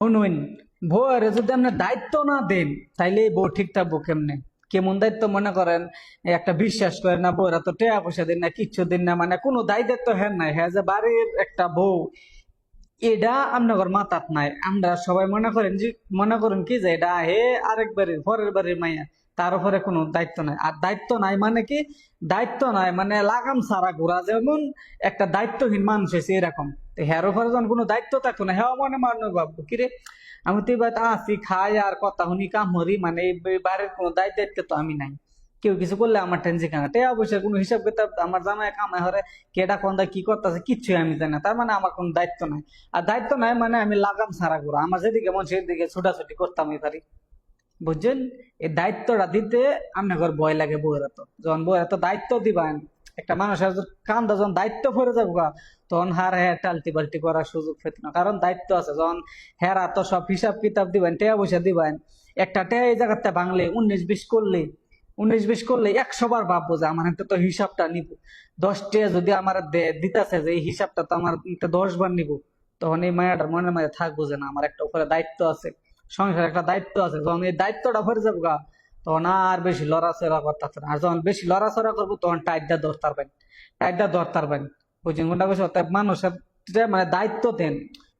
শুনুন, বউয়ের যদি আপনি দায়িত্ব না দেন তাইলে এই বউ ঠিক থাকবো কেমনে? কেমন দায়িত্ব মনে করেন? একটা বিশ্বাস করেন না, বউরা তো টাকা পয়সা দিন না, কিচ্ছু দিন না, মানে কোনো দায়িত্ব হ্যাঁ নাই, হ্যাঁ যে বাড়ির একটা বউ, এটা আপনার মাথাত নাই। আমরা সবাই মনে করেন কি যে এটা হে আরেক বাড়ির পরের বাড়ির মাইয়া, তার উপরে কোনো দায়িত্ব নাই। আর দায়িত্ব নাই মানে কি? দায়িত্ব নাই মানে লাগাম ছাড়া ঘোরা, যেমন একটা দায়িত্বহীন মানুষ হয়েছে এরকম। তো হ্যার উপরে যখন কোনো দায়িত্ব থাকতো না, হ্যাঁ মনে মনে ভাববো কিরে, আমি তো এবার আছি খাই আর কথা শুনি কাম হরি, মানে এই বাড়ির কোনো দায়িত্ব তো আমি নাই। কেউ কিছু করলে আমার টেনশন কেন? টাকা পয়সার কোনো হিসাব কিতাব আমার জামাই কামাই হরে, কেডা কোনটা কি করতেছে কিচ্ছুই আমি জানি না, তার মানে আমার কোনো দায়িত্ব নাই। আর দায়িত্ব নাই মানে আমি লাগাম ছাড়া ঘুরা, আমার যেদিকে মন সেদিকে ছোটাছুটি করতামই পারি। বুঝছেন? এই দায়িত্বটা দিতে আপনার ভয় লাগে। বউয়েরা তো যখন বউয়েরা তো দায়িত্ব দিবেন, একটা মানুষের কান্দা যখন দায়িত্ব পড়ে যাবো গা, তখন হার হ্যাঁ টালটি বাল্টি করার সুযোগ পেত না, কারণ দায়িত্ব আছে। যখন হেরা তো সব হিসাব কিতাব দিবেন, টাকা পয়সা দিবেন, একটা টাকা এই জায়গাতে বাংলে 19-20 করলে 100 বার ভাববো যে আমার হাতে তো হিসাবটা নিব। 10 টাকা যদি আমার দিতেছে যে এই হিসাবটা তো আমার 10 বার নিব, তখন এই মায়াটার মনের মাঝে থাকবো যে না, আমার একটা উপরে দায়িত্ব আছে, সংসার একটা দায়িত্ব আছে। যখন এই দায়িত্বটা ভরে যাবো গা, তখন আর বেশি লড়াচড়া করতে না। আর যখন বেশি লড়াচড়া করবো তখন টাইটটা ধরতারবেন। বুঝছেন কোনটা বেশি? অর্থাৎ মানুষের মানে দায়িত্ব দেন।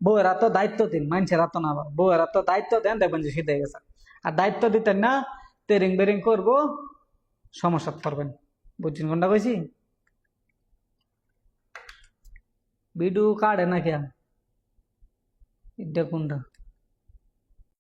বউয়েরা তো দায়িত্ব দিন, মানুষেরা তো না। আবার বউয়েরা তো দায়িত্ব দেন, দেখবেন যে সিদ্ধে গেছে। আর দায়িত্ব দিতেন না, তেরিং বেরিং করবো, সমস্যা করবেন। বুঝছেন কোনটা কইছি? ভিডিও কাটে না কেন? এটা কোনটা?